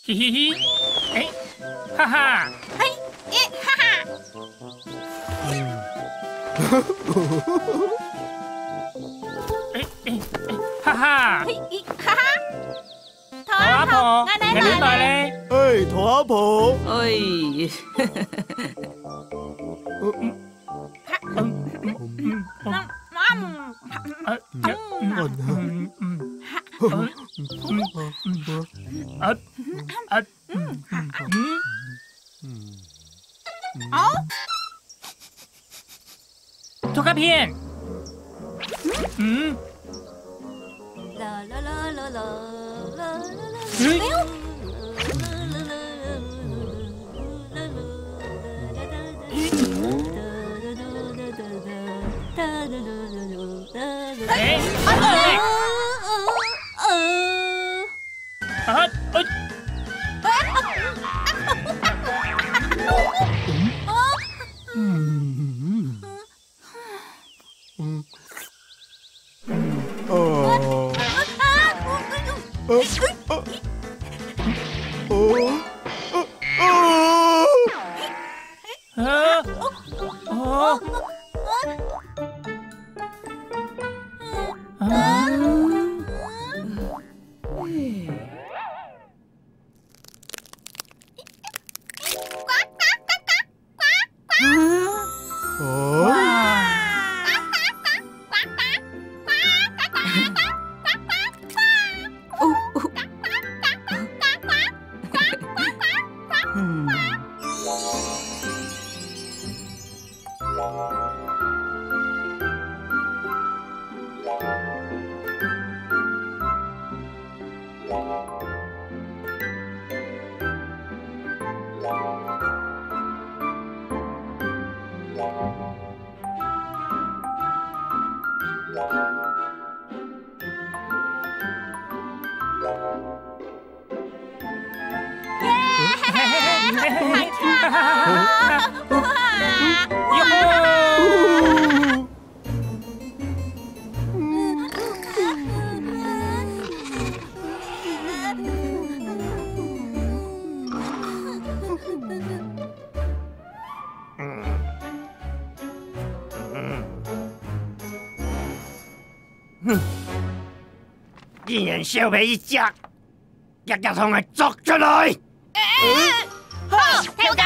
嘻嘻嘻，哎，哈哈，嘿，哈哈，哈哈，嘿，哈哈，頭阿婆，你來咧？哎，唐阿婆，哎，涂鸦片。啦啦啦啦啦啦啦！哎呦！哎！竟然小皮一隻，日日同佢捉出來。好，跳架。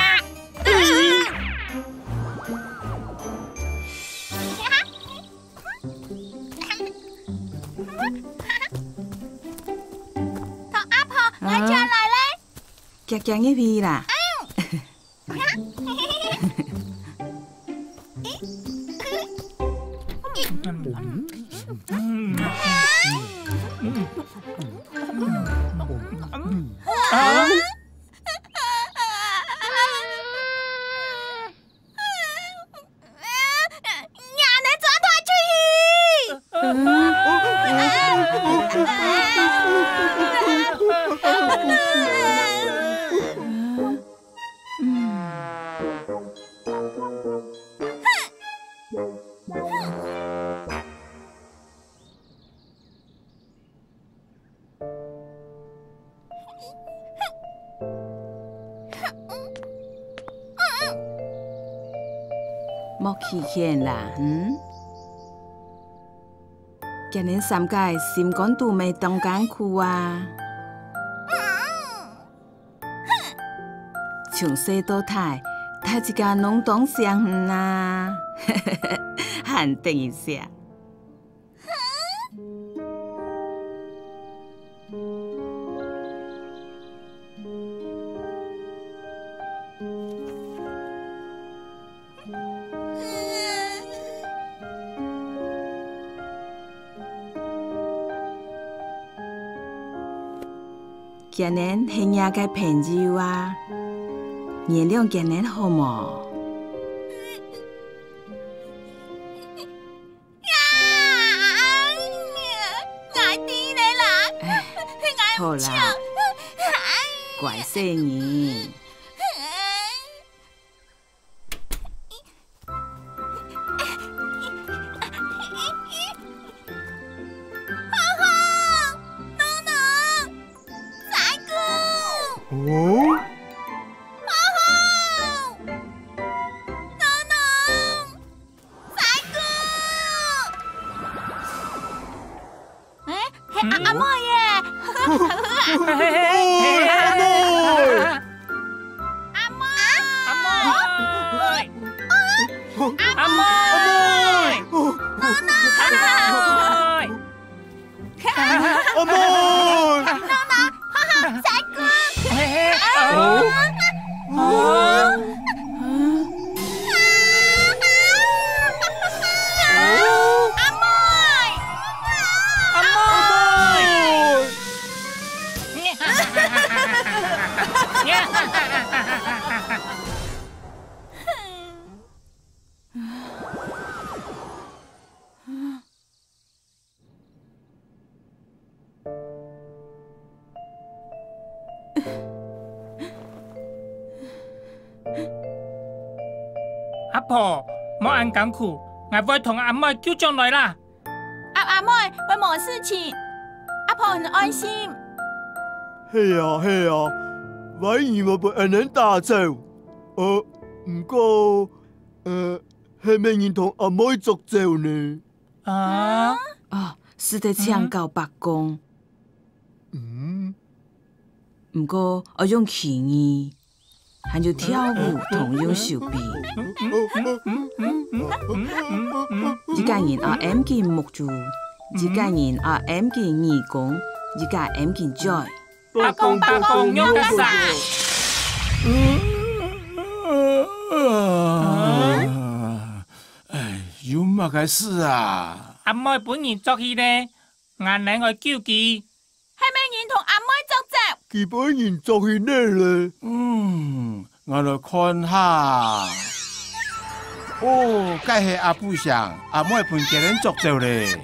唐阿婆，我再來咧。夾夾一片啦。莫欺欠啦，今年3届心肝肚未动工区啊，从细到大，他一家拢懂相远啊，喊等一下。今年是伢个朋友啊，原谅今年好冇？好啦，乖细儿。阿妹耶！阿婆，莫按咁苦，我會同阿妹叫上來啦。阿妹，我冇事情，阿婆很安心。係啊，反而我被人哋打走。唔過，係咪人同阿妹作走呢？啊？是在搶救白宮。唔過我用氣語，還有跳舞同用手臂。一家人M 見木柱，一家人M 見義工，一家 M 見 joy。白宮喐得晒。有乜嘅事啊？阿妹本人作戲呢，眼領我叫佢。係咪人同阿妹作雜？佢本人作戲呢咧？我來看下。該係阿布上，阿妹伴家人作走咧。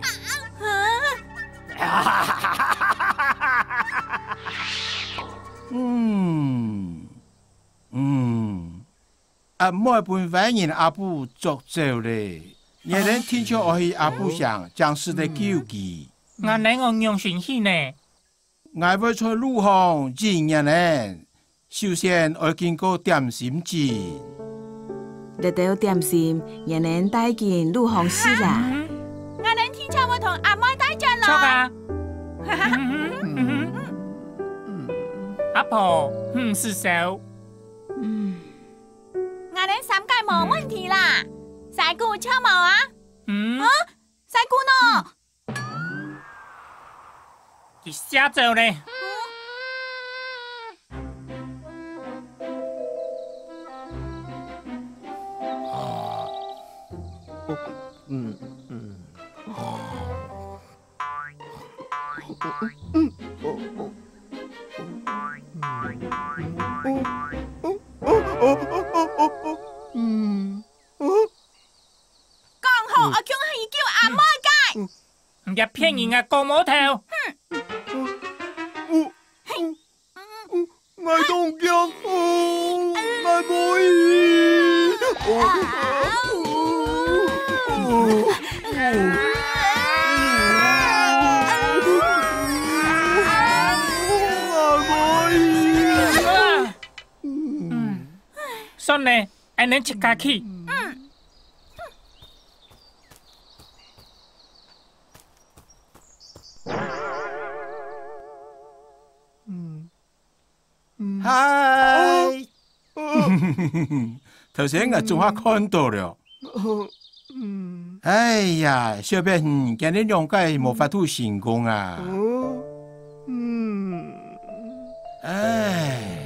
阿妹伴反人阿布作走咧。有人聽說我係阿布上，將士的叫佢。眼領我用船戲呢。我會在路上見人，首先我經過點心節。嚟到點心，人哋帶見路行師啦。我哋天窗會同阿妹帶進來。錯啊！阿婆，唔是手。我哋3屆冇問題啦。細姑唱冇啊？細姑呢？佢寫走咧。講好，我叫佢叫阿妹嘅。唔係騙人嘅過冇頭。我中獎，我妹。算咧，俺能吃家去。嗨，頭先我仲下看到了。哎呀，小朋友，今日兩屆冇法度成功啊！哎。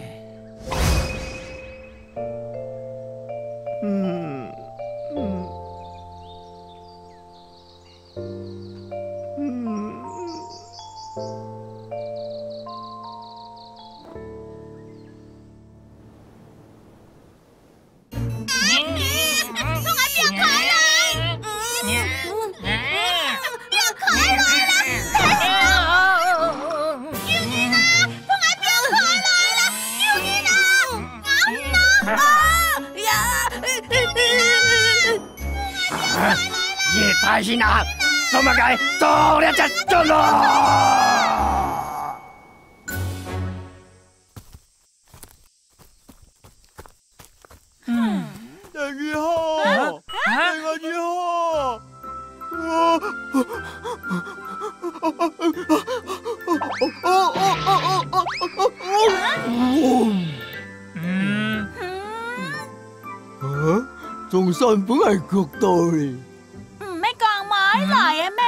叶大仙啊，做乜嘅？做一隻進咯！大家好，大家好。仲新本係腳到嚟。咩講買來啊咩？